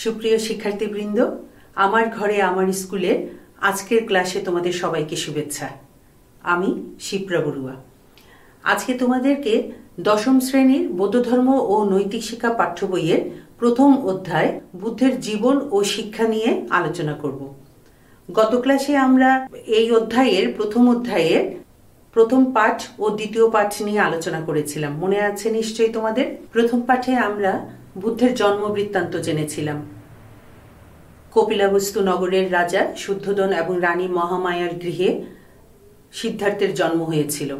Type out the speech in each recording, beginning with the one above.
সুপ্রিয় শিক্ষার্থীবৃন্দ, আমার ঘরে আমার স্কুলে আজকের ক্লাসে তোমাদের সবাইকে শুভেচ্ছা। আমি শিপ্রা বড়ুয়া। আজকে তোমাদেরকে দশম শ্রেণীর বৌদ্ধধর্ম ও নৈতিক শিক্ষা পাঠ্য বইয়ের প্রথম অধ্যায় বুদ্ধের জীবন ও শিক্ষা নিয়ে আলোচনা করব। গত ক্লাসে আমরা এই অধ্যায়ের প্রথম পাঠ ও দ্বিতীয় পাঠ নিয়ে আলোচনা করেছিলাম। মনে আছে নিশ্চয়ই তোমাদের? প্রথম পাঠে আমরা বুদ্ধের জন্ম বৃত্তান্ত জেনেছিলাম। কপিলাবস্তু নগরের রাজা শুদ্ধোদন এবং রানী মহামায়ার গৃহে সিদ্ধার্থের জন্ম হয়েছিল।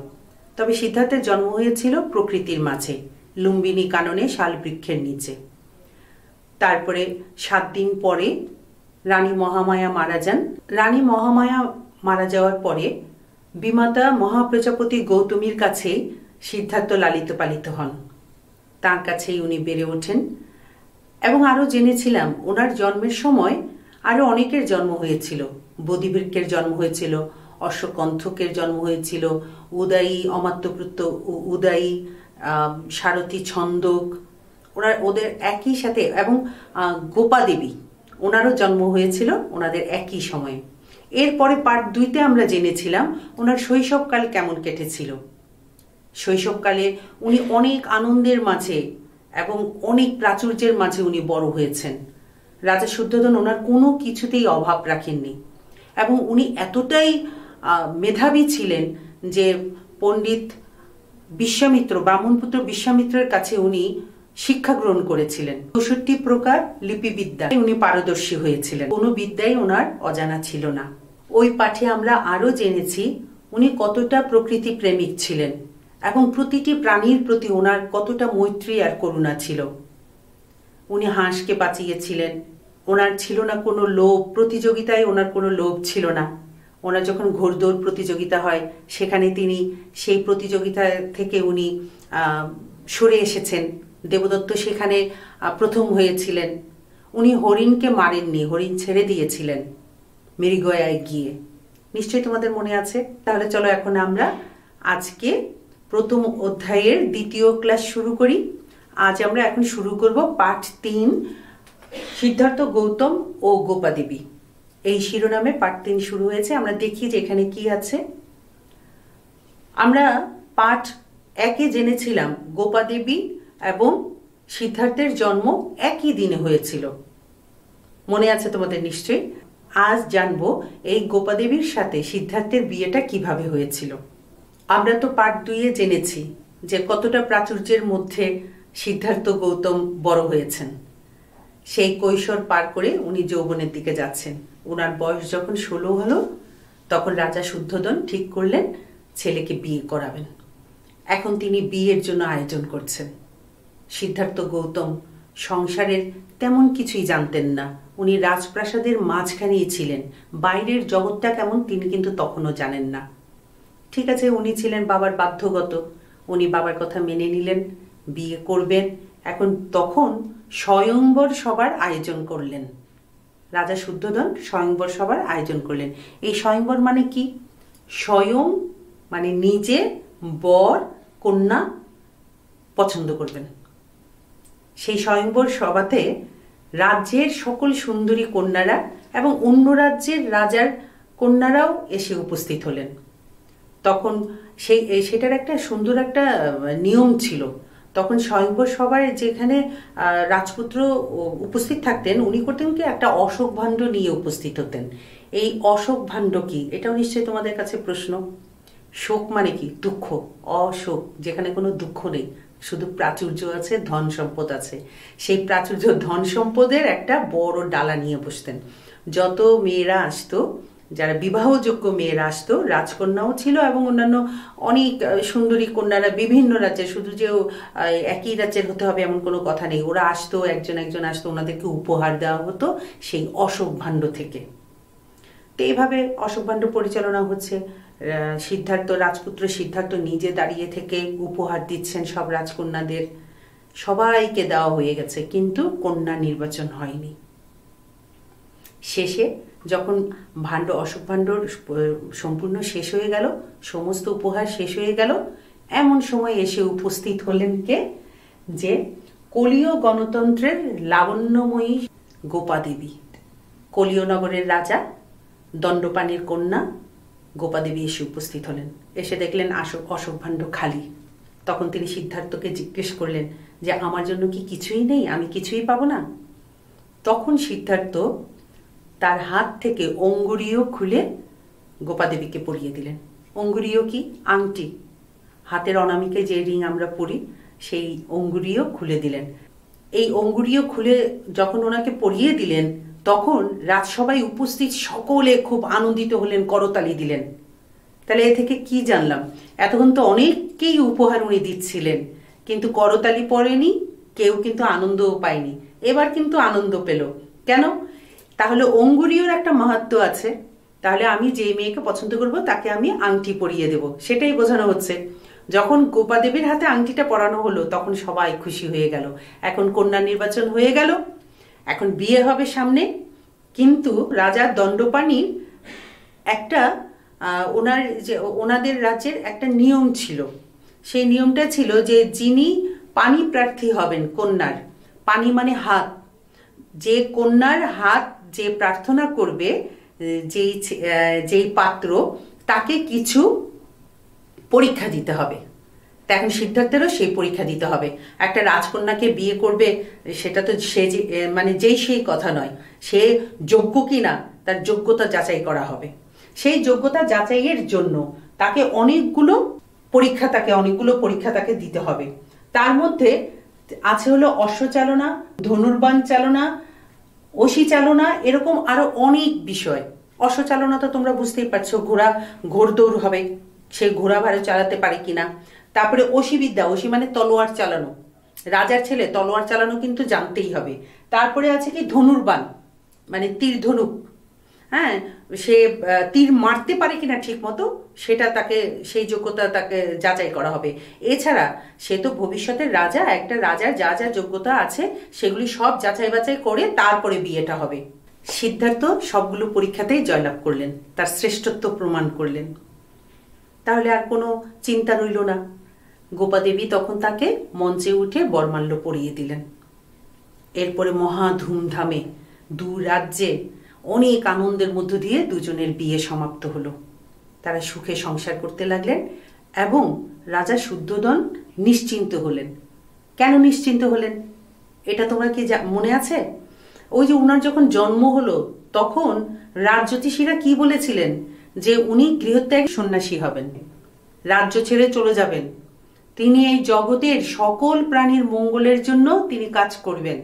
তবে সিদ্ধার্থের জন্ম হয়েছিল প্রকৃতির মাঝে, লুম্বিনী কাননে শালবৃক্ষের নিচে। তারপরে 7 দিন পরে রানী মহামায়া মারা যান। রানী মহামায়া মারা যাওয়ার পরে বিমাতা মহাপ্রজাপতি গৌতমীর কাছেই সিদ্ধার্থ লালিত পালিত হন। তার কাছেই উনি বেড়ে ওঠেন এবং আরও জেনেছিলাম ওনার জন্মের সময় আরও অনেকের জন্ম হয়েছিল। বোধিবৃক্ষের জন্ম হয়েছিল, অশ্বকণ্ঠকের জন্ম হয়েছিল, উদয়ী অমাত্যপুত্র উদয়ী, সারথী ছন্দক, ওদের একই সাথে, এবং গোপাদেবী ওনারও জন্ম হয়েছিল ওনাদের একই সময়ে। এরপরে পার্ট 2তে আমরা জেনেছিলাম ওনার শৈশবকাল কেমন কেটেছিল। শৈশবকালে উনি অনেক আনন্দের মাঝে এবং অনেক প্রাচুর্যের মাঝে উনি বড় হয়েছেন। রাজা শুদ্ধোদন ওনার কোনো কিছুতেই অভাব রাখেননি এবং উনি এতটাই মেধাবী ছিলেন যে পণ্ডিত বিশ্বামিত্র, ব্রাহ্মণপুত্র বিশ্বামিত্রের কাছে উনি শিক্ষা গ্রহণ করেছিলেন। 64 প্রকার লিপিবিদ্যা উনি পারদর্শী হয়েছিলেন। কোনো বিদ্যাই ওনার অজানা ছিল না। ওই পাঠে আমরা আরও জেনেছি উনি কতটা প্রকৃতি প্রেমিক ছিলেন এবং প্রতিটি প্রাণীর প্রতি ওনার কতটা মৈত্রী আর করুণা ছিল। উনি হাঁসকে বাঁচিয়েছিলেন। ওনার ছিল না কোনো লোভ, প্রতিযোগিতায় ওনার কোনো লোভ ছিল না। ওনার যখন ঘোড়দৌড় প্রতিযোগিতা হয় সেখানে তিনি সেই প্রতিযোগিতা থেকে উনি সরে এসেছেন। দেবদত্ত সেখানে প্রথম হয়েছিলেন। উনি হরিণকে মারেননি, হরিণ ছেড়ে দিয়েছিলেন মেরিগয়ায় গিয়ে। নিশ্চয়ই তোমাদের মনে আছে। তাহলে চলো এখন আমরা আজকে প্রথম অধ্যায়ের দ্বিতীয় ক্লাস শুরু করি। আজ আমরা এখন শুরু করব পাঠ 3, সিদ্ধার্থ গৌতম ও গোপাদেবী। এই শিরোনামে পাঠ 3 শুরু হয়েছে। আমরা দেখি যে এখানে কি আছে। আমরা পাঠ 1-এ জেনেছিলাম গোপাদেবী এবং সিদ্ধার্থের জন্ম একই দিনে হয়েছিল। মনে আছে তোমাদের নিশ্চয়ই। আজ জানবো এই গোপাদেবীর সাথে সিদ্ধার্থের বিয়েটা কিভাবে হয়েছিল। আমরা তো পাঠ 2-এ জেনেছি যে কতটা প্রাচুর্যের মধ্যে সিদ্ধার্থ গৌতম বড় হয়েছেন। সেই কৈশোর পার করে উনি যৌবনের দিকে যাচ্ছেন। ওনার বয়স যখন 16 হলো তখন রাজা শুদ্ধোদন ঠিক করলেন ছেলেকে বিয়ে করাবেন। এখন তিনি বিয়ের জন্য আয়োজন করছেন। সিদ্ধার্থ গৌতম সংসারের তেমন কিছুই জানতেন না। উনি রাজপ্রাসাদের মাঝখানেই ছিলেন। বাইরের জগৎটা কেমন তিনি কিন্তু তখনও জানেন না। ঠিক আছে, উনি ছিলেন বাবার বাধ্যগত। উনি বাবার কথা মেনে নিলেন, বিয়ে করবেন। এখন তখন স্বয়ংবর সভার আয়োজন করলেন। রাজা শুদ্ধোদন স্বয়ংবর সভার আয়োজন করলেন। এই স্বয়ংবর মানে কি? স্বয়ং মানে নিজে বর কন্যা পছন্দ করবেন। সেই স্বয়ংবর সভাতে রাজ্যের সকল সুন্দরী কন্যারা এবং অন্য রাজ্যের রাজার কন্যারাও এসে উপস্থিত হলেন। তখন সেটার একটা সুন্দর একটা নিয়ম ছিল। তখন স্বয়ংবর সভায় যেখানে রাজপুত্র উপস্থিত থাকতেন উনি করতেন কি, একটা অশোক ভাণ্ড নিয়ে উপস্থিত হতেন। এই অশোক ভাণ্ড কি, এটাও নিশ্চয়ই তোমাদের কাছে প্রশ্ন। শোক মানে কি? দুঃখ। অশোক, যেখানে কোনো দুঃখ নেই, শুধু প্রাচুর্য আছে, ধন সম্পদ আছে। সেই প্রাচুর্য ধন সম্পদের একটা বড় ডালা নিয়ে বসতেন। যত মেয়েরা আসতো, যারা বিবাহযোগ্য মেয়েরা আসতো, রাজকন্যাও ছিল এবং অন্যান্য অনেক সুন্দরী কন্যারা বিভিন্ন রাজ্যের, শুধু যে একই রাজ্যের হতে হবে এমন কোনো কথা নেই। ওরা আসতো, একজন আসতো, ওনাদেরকে উপহার দেওয়া হতো সেই অশোক ভাণ্ড থেকে। তো এইভাবে অশোক ভাণ্ড পরিচালনা হচ্ছে। রাজপুত্র সিদ্ধার্থ নিজে দাঁড়িয়ে থেকে উপহার দিচ্ছেন সব রাজকন্যাদের। সবাইকে দেওয়া হয়ে গেছে, কিন্তু কন্যা নির্বাচন হয়নি। শেষে যখন অশোক ভাণ্ড সম্পূর্ণ শেষ হয়ে গেল, সমস্ত উপহার শেষ হয়ে গেল, এমন সময় এসে উপস্থিত হলেন কে, যে কলীয় গণতন্ত্রের লাবণ্যময়ী গোপা দেবী, কলিয়নগরের রাজা দণ্ডপাণির কন্যা গোপা দেবী এসে উপস্থিত হলেন। এসে দেখলেন অশোক ভাণ্ড খালি। তখন তিনি সিদ্ধার্থকে জিজ্ঞেস করলেন যে আমার জন্য কি কিছুই নেই, আমি কিছুই পাবো না? তখন সিদ্ধার্থ তার হাত থেকে অঙ্গুরীয় খুলে গোপা দেবীকে পরিয়ে দিলেন। অঙ্গুরীয় কি? আংটি, হাতের অনামিকে যে রিং আমরা পরি, সেই অঙ্গুরীয় খুলে দিলেন। এই অঙ্গুরীয় খুলে যখন ওনাকে পরিয়ে দিলেন, তখন রাজসভায় উপস্থিত সকলে খুব আনন্দিত হলেন, করতালি দিলেন। তাহলে এ থেকে কি জানলাম? এতক্ষণ তো অনেককেই উপহার উনি দিচ্ছিলেন, কিন্তু করতালি পড়েনি, কেউ কিন্তু আনন্দও পায়নি। এবার কিন্তু আনন্দ পেল। কেন? তাহলে অঙ্গুরীয়র একটা মাহাত্ম্য আছে। তাহলে আমি যে মেয়েকে পছন্দ করব তাকে আমি আংটি পরিয়ে দেব, সেটাই বোঝানো হচ্ছে। যখন গোপা দেবীর হাতে আংটিটা পরানো হলো, তখন সবাই খুশি হয়ে গেল। এখন কন্যা নির্বাচন হয়ে গেল, এখন বিয়ে হবে সামনে। কিন্তু রাজা দণ্ডপাণির একটা ওনাদের রাজ্যের একটা নিয়ম ছিল। সেই নিয়মটা ছিল যে যিনি পানি প্রার্থী হবেন, কন্যার পানি মানে হাত, যে কন্যার হাত যে প্রার্থনা করবে, যেই পাত্র, তাকে কিছু পরীক্ষা দিতে হবে। এখন সিদ্ধার্থেরও সেই পরীক্ষা দিতে হবে। একটা রাজকন্যাকে বিয়ে করবে, সেটা তো সে মানে যেই সেই কথা নয়, সে যোগ্য কিনা তার যোগ্যতা যাচাই করা হবে। সেই যোগ্যতা যাচাইয়ের জন্য তাকে অনেকগুলো পরীক্ষা তাকে দিতে হবে। তার মধ্যে আছে হলো অশ্বচালনা, ধনুর্বাণ চালনা, অসি চালনা, এরকম আরো অনেক বিষয়। অশ্বচালনা তো তোমরা বুঝতেই পারছো, ঘোড়দৌড় হবে, সে ঘোড়া ভালো চালাতে পারে কিনা। তারপরে অসি বিদ্যা, অসি মানে তলোয়ার চালানো, রাজার ছেলে তলোয়ার চালানো কিন্তু জানতেই হবে। তারপরে আছে কি ধনুর্বাণ, মানে তীর ধনুক, হ্যাঁ, সে তীর মারতে পারে কিনা ঠিক মতো, সেটা সেই যোগ্যতা তাকে যাচাই করা হবে। এছাড়া সে তো ভবিষ্যতের রাজা, একটা রাজার যা যা যোগ্যতা আছে সেগুলি সব যাচাই বাছাই করে তারপরে বিয়েটা হবে। সিদ্ধার্থ সবগুলো পরীক্ষাতেই জয়লাভ করলেন, তার শ্রেষ্ঠত্ব প্রমাণ করলেন। তাহলে আর কোনো চিন্তা রইল না। গোপা দেবী তখন তাকে মঞ্চে উঠে বরমাল্য পরিয়ে দিলেন। এরপরে মহা ধুমধামে দু রাজ্যে অনেক আনন্দের মধ্য দিয়ে দুজনের বিয়ে সমাপ্ত হলো। তারা সুখে সংসার করতে লাগলেন এবং রাজা শুদ্ধোদন নিশ্চিন্ত হলেন। কেন নিশ্চিন্ত হলেন এটা তোমরা কি মনে আছে? ওই যে উনার যখন জন্ম হলো, তখন রাজজ্যোতিষীরা কি বলেছিলেন? যে উনি গৃহত্যাগ সন্ন্যাসী হবেন, রাজ্য ছেড়ে চলে যাবেন, তিনি এই জগতের সকল প্রাণীর মঙ্গলের জন্য তিনি কাজ করবেন।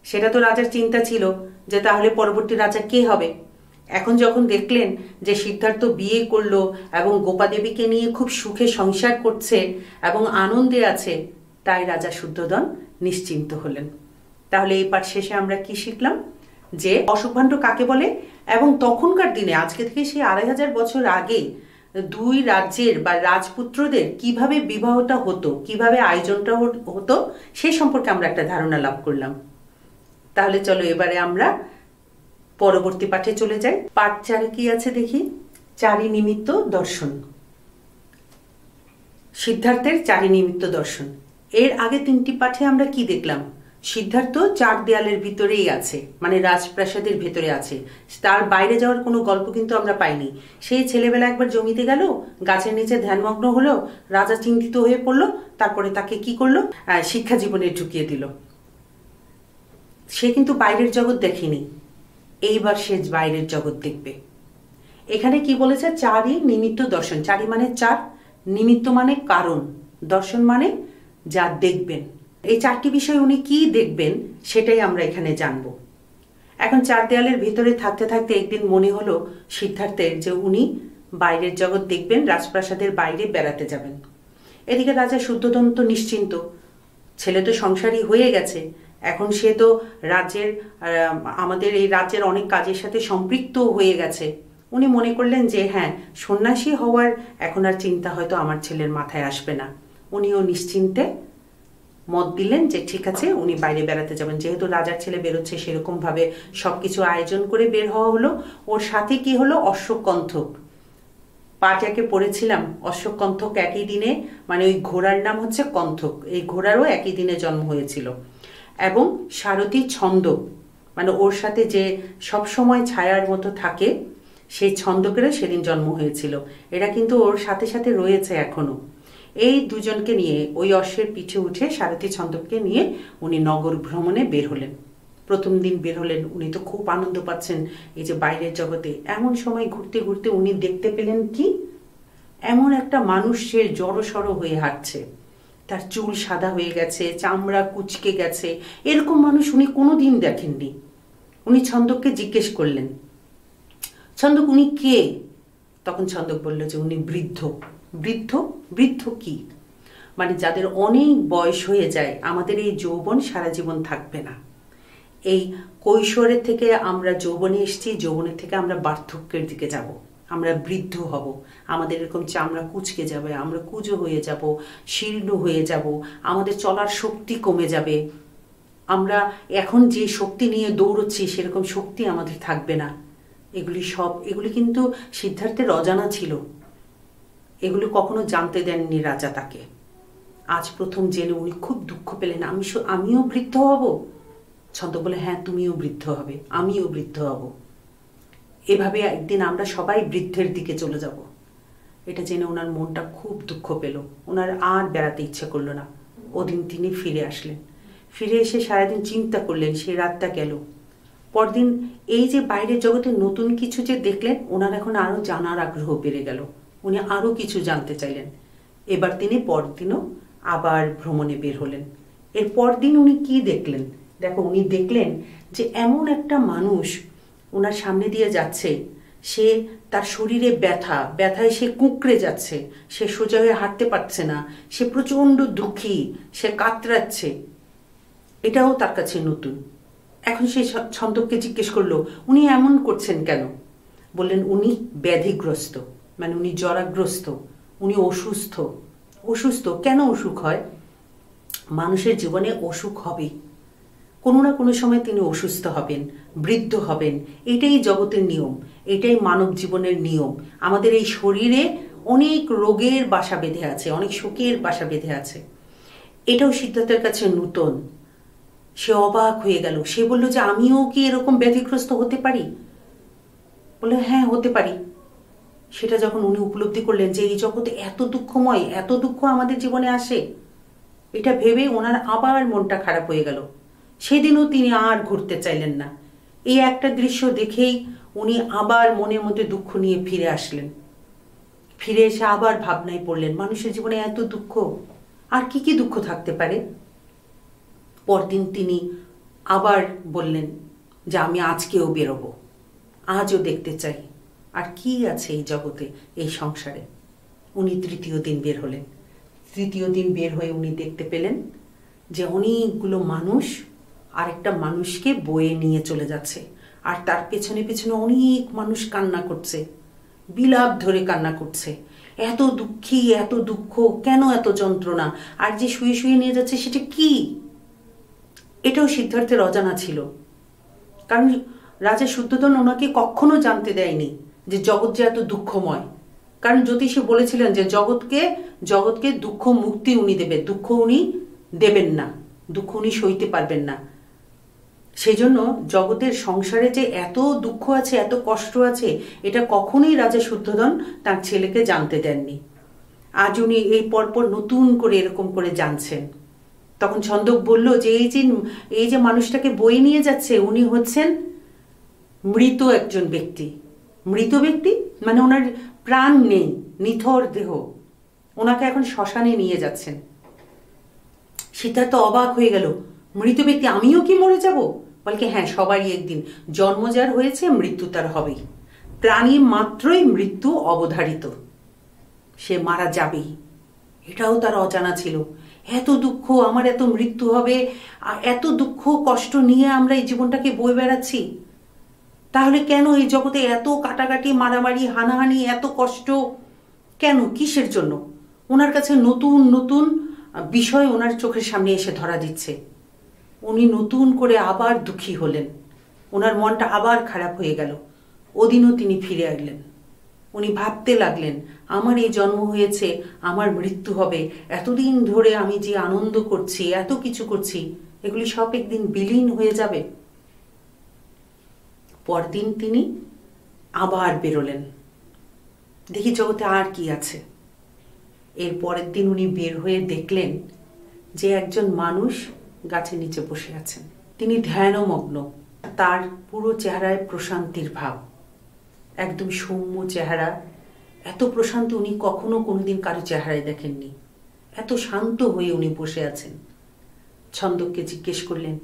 সেটা তো রাজার চিন্তা ছিল যে তাহলে পরবর্তী রাজা কে হবে। এখন যখন দেখলেন যে সিদ্ধার্থ বিয়ে করলো এবং গোপা দেবীকে নিয়ে খুব সুখে সংসার করছে এবং আনন্দে আছে, তাই রাজা শুদ্ধোদন নিশ্চিন্ত হলেন। তাহলে এই পাঠ শেষে আমরা কি শিখলাম? যে অশোক ভাণ্ড কাকে বলে এবং তখনকার দিনে, আজকে থেকে সেই 2500 বছর আগে, দুই রাজ্যের বা রাজপুত্রদের কিভাবে বিবাহটা হতো, কিভাবে আয়োজনটা হতো, সেই সম্পর্কে আমরা একটা ধারণা লাভ করলাম। তাহলে চলো এবারে আমরা পরবর্তী পাঠে চলে যাই। পাঠ 4 কি আছে দেখি। চারি নিমিত্ত দর্শন। সিদ্ধার্থের চারি নিমিত্ত দর্শন। এর আগে 3টি পাঠে আমরা কি দেখলাম? সিদ্ধার্থ 4 দেয়ালের ভিতরেই আছে, মানে রাজপ্রাসাদের ভেতরে আছে, তার বাইরে যাওয়ার কোনো গল্প কিন্তু আমরা পাইনি। সেই ছেলেবেলা একবার জমিতে গেল, গাছের নিচে ধ্যানমগ্ন হলো, রাজা চিন্তিত হয়ে পড়লো, তারপরে তাকে কি করলো? শিক্ষা জীবনে ঢুকিয়ে দিল। সে কিন্তু বাইরের জগৎ দেখেনি, এইবার সে বাইরের জগৎ দেখবে। এখানে কি বলেছে? চারি নিমিত্ত দর্শন। চারি মানে 4, নিমিত্ত মানে কারণ, দর্শন মানে যা দেখবেন। এই 4টি বিষয় উনি কি দেখবেন সেটাই আমরা এখানে জানব। এখন 4 দেয়ালের ভিতরে থাকতে থাকতে একদিন মনে হলো সিদ্ধার্থের যে উনি বাইরের জগৎ দেখবেন, রাজপ্রাসাদের বাইরে বেড়াতে যাবেন। এদিকে রাজা শুদ্ধোদন তো নিশ্চিন্ত, ছেলে তো সংসারী হয়ে গেছে, এখন সে তো আমাদের এই রাজ্যের অনেক কাজের সাথে সম্পৃক্ত হয়ে গেছে। উনি মনে করলেন যে হ্যাঁ, সন্ন্যাসী হওয়ার এখন আর চিন্তা হয়তো আমার ছেলের মাথায় আসবে না। উনিও নিশ্চিন্তে মত দিলেন যে ঠিক আছে, উনি বাইরে বেড়াতে যাবেন। যেহেতু রাজার ছেলে বেরোচ্ছে, সেরকম ভাবে সবকিছু আয়োজন করে বের হওয়া হলো। ওর সাথে কি হলো? অশ্বকণ্ঠক। পাঠ 1-এ পড়েছিলাম, অশ্বকণ্ঠক একই দিনে, মানে ওই ঘোড়ার নাম হচ্ছে কণ্ঠক, এই ঘোড়ারও একই দিনে জন্ম হয়েছিল। এবং সারথী ছন্দ, মানে ওর সাথে যে সব সময় ছায়ার মতো থাকে সেই ছন্দকেরও সেদিন জন্ম হয়েছিল। এরা কিন্তু ওর সাথে সাথে রয়েছে এখনো। এই দুজনকে নিয়ে ওই অশ্বের পিঠে উঠে সারথী ছন্দককে নিয়ে উনি নগর ভ্রমণে বের হলেন। প্রথম দিন বের হলেন, উনি তো খুব আনন্দ পাচ্ছেন এই যে বাইরের জগতে। এমন সময় ঘুরতে ঘুরতে উনি দেখতে পেলেন কি, এমন একটা মানুষ সে জড়সড় হয়ে হাঁটছে, তার চুল সাদা হয়ে গেছে, চামড়া কুচকে গেছে। এরকম মানুষ উনি কোনোদিন দেখেননি। উনি ছন্দককে জিজ্ঞেস করলেন, ছন্দক উনি কে? তখন ছন্দক বলল যে উনি বৃদ্ধ। বৃদ্ধ? বৃদ্ধ কি? মানে যাদের অনেক বয়স হয়ে যায়, আমাদের এই যৌবন সারা জীবন থাকবে না। এই কৈশোরের থেকে আমরা যৌবনে এসেছি, যৌবনের থেকে আমরা বার্ধক্যের দিকে যাব, আমরা বৃদ্ধ হব, আমাদের এরকম চামড়া কুচকে যাবে, আমরা কুঁজো হয়ে যাব, শীর্ণ হয়ে যাব, আমাদের চলার শক্তি কমে যাবে। আমরা এখন যে শক্তি নিয়ে দৌড়চ্ছি সেরকম শক্তি আমাদের থাকবে না। এগুলি কিন্তু সিদ্ধার্থের অজানা ছিল। এগুলো কখনো জানতে দেননি রাজা তাকে। আজ প্রথম জেনে উনি খুব দুঃখ পেলেন। আমিও বৃদ্ধ হব? ছন্দক বলে, হ্যাঁ তুমিও বৃদ্ধ হবে, আমিও বৃদ্ধ হব। এভাবে একদিন আমরা সবাই বৃদ্ধের দিকে চলে যাব। এটা জেনে ওনার মনটা খুব দুঃখ পেল। ওনার আর বেড়াতে ইচ্ছে করলো না। ওদিন তিনি ফিরে আসলেন। ফিরে এসে সারাদিন চিন্তা করলেন, সে রাতটা গেল। পরদিন এই যে বাইরের জগতে নতুন কিছু যে দেখলেন, ওনার এখন আরো জানার আগ্রহ বেড়ে গেল। উনি আরো কিছু জানতে চাইলেন। এবার তিনি পরদিনও আবার ভ্রমণে বের হলেন। এর পরদিন উনি কি দেখলেন? দেখো, উনি দেখলেন যে এমন একটা মানুষ ওনার সামনে দিয়ে যাচ্ছে, সে তার শরীরে ব্যথায় সে কুঁকড়ে যাচ্ছে, সে সোজা হয়ে হাঁটতে পারছে না, সে প্রচন্ড দুঃখী, সে কাতরাচ্ছে। এটাও তার কাছে নতুন। এখন সে ছন্দককে জিজ্ঞেস করলো, উনি এমন করছেন কেন? বললেন, উনি ব্যাধিগ্রস্ত, মানে উনি জরাগ্রস্ত, উনি অসুস্থ। অসুস্থ কেন? অসুখ হয়, মানুষের জীবনে অসুখ হবেই। কোনো না কোনো সময় তিনি অসুস্থ হবেন, বৃদ্ধ হবেন। এটাই জগতের নিয়ম, এটাই মানব জীবনের নিয়ম। আমাদের এই শরীরে অনেক রোগের বাসা বেঁধে আছে, অনেক শোকের বাসা বেঁধে আছে। এটাও সিদ্ধার্থের কাছে নূতন। সে অবাক হয়ে গেল। সে বলল যে আমিও কি এরকম ব্যাধিগ্রস্ত হতে পারি? বলে, হ্যাঁ হতে পারি। সেটা যখন উনি উপলব্ধি করলেন যে এই জগতে এত দুঃখময়, এত দুঃখ আমাদের জীবনে আসে, এটা ভেবে ওনার আবার মনটা খারাপ হয়ে গেল। সেদিনও তিনি আর ঘুরতে চাইলেন না। এই একটা দৃশ্য দেখেই উনি আবার মনের মধ্যে দুঃখ নিয়ে ফিরে আসলেন। ফিরে এসে আবার ভাবনায় পড়লেন, মানুষের জীবনে এত দুঃখ, আর কি কি দুঃখ থাকতে পারে। পরদিন তিনি আবার বললেন যে আমি আজকেও বেরোবো, আজও দেখতে চাই আর কি আছে এই জগতে, এই সংসারে। উনি তৃতীয় দিন বের হলেন। তৃতীয় দিন বের হয়ে উনি দেখতে পেলেন যে অনেকগুলো মানুষ আরেকটা মানুষকে বয়ে নিয়ে চলে যাচ্ছে, আর তার পেছনে পেছনে অনেক মানুষ কান্না করছে, বিলাপ ধরে কান্না করছে। এত দুঃখী, এত দুঃখ কেন, এত যন্ত্রণা। আর যে শুয়ে শুয়ে নিয়ে যাচ্ছে সেটা কি? এটাও সিদ্ধার্থের অজানা ছিল। কারণ রাজা শুদ্ধোধন ওনাকে কখনো জানতে দেয়নি যে জগৎ যে এত দুঃখময়। কারণ জ্যোতিষী বলেছিলেন যে জগৎকে দুঃখ মুক্তি উনি দেবেন, দুঃখ উনি দেবেন না, দুঃখ উনি সইতে পারবেন না। সেই জন্য জগতের সংসারে যে এত দুঃখ আছে, এত কষ্ট আছে, এটা কখনোই রাজা শুদ্ধোধন তার ছেলেকে জানতে দেননি। আজ উনি এই পরপর নতুন করে এরকম করে জানছেন। তখন ছন্দক বলল যে এই যে মানুষটাকে বয়ে নিয়ে যাচ্ছে, উনি হচ্ছেন মৃত একজন ব্যক্তি। মৃত ব্যক্তি মানে ওনার প্রাণ নেই, নিথর দেহ। ওনাকে এখন শ্মশানে নিয়ে যাচ্ছেন। সিদ্ধার্থ অবাক হয়ে গেল, মৃত ব্যক্তি, আমিও কি মরে যাব? বলকে, হ্যাঁ সবারই একদিন, জন্ম যার হয়েছে মৃত্যু তার হবেই। প্রাণী মাত্রই মৃত্যু অবধারিত, সে মারা যাবেই। এটাও তার অজানা ছিল। এত দুঃখ, আমার এত মৃত্যু হবে, এত দুঃখ কষ্ট নিয়ে আমরা এই জীবনটাকে বয়ে বেড়াচ্ছি। তাহলে কেন এই জগতে এত কাটাকাটি, মারামারি, হানাহানি, এত কষ্ট কেন, কিসের জন্য? ওনার কাছে নতুন নতুন বিষয় ওনার চোখের সামনে এসে ধরা দিচ্ছে। উনি নতুন করে আবার দুঃখী হলেন, ওনার মনটা আবার খারাপ হয়ে গেল। ওদিনও তিনি ফিরে আসলেন। উনি ভাবতে লাগলেন, আমার এই জন্ম হয়েছে, আমার মৃত্যু হবে, এতদিন ধরে আমি যে আনন্দ করছি, এত কিছু করছি, এগুলি সব একদিন বিলীন হয়ে যাবে। পরদিন তিনি আবার বেরোলেন, দেখি জগতে আর কি আছে। এর পরের দিন উনি বের হয়ে দেখলেন যে একজন মানুষ গাছের নিচে বসে আছেন। তিনি ধ্যানমগ্ন, তার পুরো চেহারায় প্রশান্তির ভাব, একদম সৌম্য চেহারা। এত প্রশান্তি উনি কখনো কোনোদিন কারো চেহারায় দেখেননি। এত শান্ত হয়ে উনি বসে আছেন। ছন্দককে জিজ্ঞেস করলেন,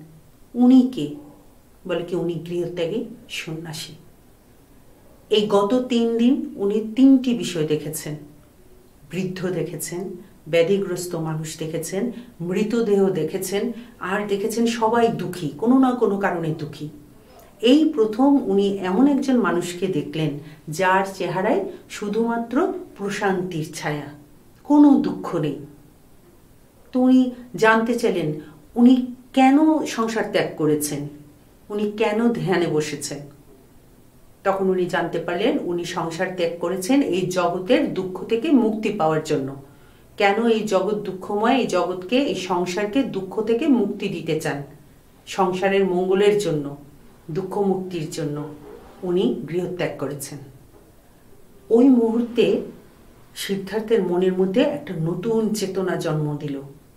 উনি কে? বলে কি, উনি গৃহত্যাগী সন্ন্যাসী। এই গত 3 দিন উনি 3টি বিষয় দেখেছেন। বৃদ্ধ দেখেছেন, ব্যাধিগ্রস্ত মানুষ দেখেছেন, মৃতদেহ দেখেছেন, আর দেখেছেন সবাই দুঃখী, কোনো না কোনো কারণে দুঃখী। এই প্রথম উনি এমন একজন মানুষকে দেখলেন যার চেহারায় শুধুমাত্র প্রশান্তির ছায়া, কোনো দুঃখ নেই। তো উনি জানতে চাইলেন উনি কেন সংসার ত্যাগ করেছেন, উনি কেন ধ্যানে বসেছেন। তখন উনি জানতে পারলেন উনি সংসার ত্যাগ করেছেন এই জগতের দুঃখ থেকে মুক্তি পাওয়ার জন্য। কেন এই জগৎ দুঃখময়, এই জগৎকে, এই সংসারকে দুঃখ থেকে মুক্তি দিতে চান, সংসারের মঙ্গলের জন্য, দুঃখ মুক্তির জন্য উনি গৃহত্যাগ করেছেন। ওই মুহূর্তে সিদ্ধার্থের মনের মধ্যে একটা নতুন চেতনা জন্ম দিল,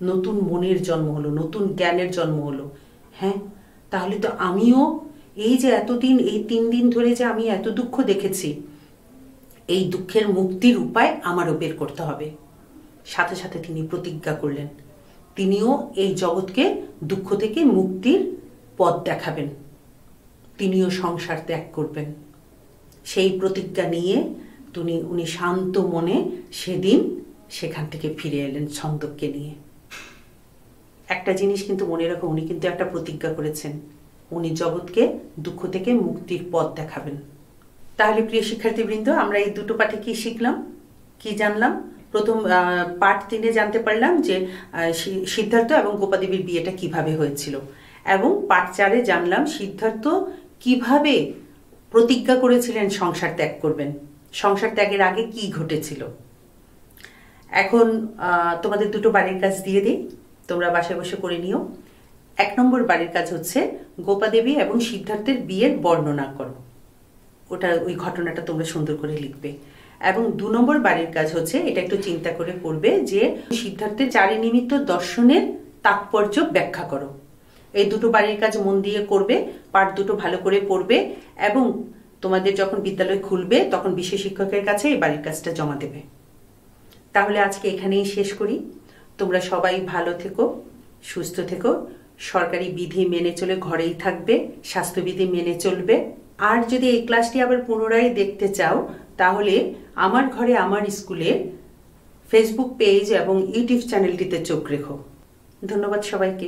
নতুন মনের জন্ম হলো, নতুন জ্ঞানের জন্ম হলো। হ্যাঁ, তাহলে তো আমিও এই যে এতদিন, এই 3 দিন ধরে যে আমি এত দুঃখ দেখেছি, এই দুঃখের মুক্তির উপায় আমারও বের করতে হবে। সাথে সাথে তিনি প্রতিজ্ঞা করলেন তিনিও এই জগৎকে দুঃখ থেকে মুক্তির পথ দেখাবেন, তিনিও সংসার ত্যাগ করবেন। সেই প্রতিজ্ঞা নিয়ে উনি শান্ত মনে সেদিন সেখান থেকে ফিরে এলেন ছন্দককে নিয়ে। একটা জিনিস কিন্তু মনে রাখো, উনি কিন্তু একটা প্রতিজ্ঞা করেছেন, উনি জগৎকে দুঃখ থেকে মুক্তির পথ দেখাবেন। তাহলে প্রিয় শিক্ষার্থীবৃন্দ, আমরা এই দুটো পাঠে কি শিখলাম, কি জানলাম? প্রথম পাঠ 3-এ জানতে পারলাম যে সিদ্ধার্থ এবং গোপাদেবীর বিয়েটা কিভাবে হয়েছিল, এবং পাঠ 4-এ জানলাম সিদ্ধার্থ কিভাবে প্রতিজ্ঞা করেছিলেন সংসার ত্যাগ করবেন, সংসার ত্যাগের আগে কি ঘটেছিল। এখন তোমাদের দুটো বাড়ির কাজ দিয়ে দিই, তোমরা বাসায় বসে করে নিও। 1 নম্বর বাড়ির কাজ হচ্ছে গোপাদেবী এবং সিদ্ধার্থের বিয়ের বর্ণনা করো, ওই ঘটনাটা তোমরা সুন্দর করে লিখবে। এবং 2 নম্বর বাড়ির কাজ হচ্ছে এটা একটু চিন্তা করে করবে যে সিদ্ধার্থের চারিনিমিত্ত দর্শনের তাৎপর্য ব্যাখ্যা করো। এই দুটো বাড়ির কাজ মন দিয়ে করবে, পাঠ দুটো ভালো করে পড়বে, এবং তোমাদের যখন বিদ্যালয় খুলবে তখন বিশেষ শিক্ষকের কাছে এই বাড়ির কাজটা জমা দেবে। তাহলে আজকে এখানেই শেষ করি। তোমরা সবাই ভালো থেকো, সুস্থ থেকো, সরকারি বিধি মেনে চলে ঘরেই থাকবে, স্বাস্থ্যবিধি মেনে চলবে। আর যদি এই ক্লাসটি আবার পুনরায় দেখতে চাও তাহলে আমার ঘরে আমার স্কুলে ফেসবুক পেজ এবং ইউটিউব চ্যানেলটিতে চোখ রেখো। ধন্যবাদ সবাইকে।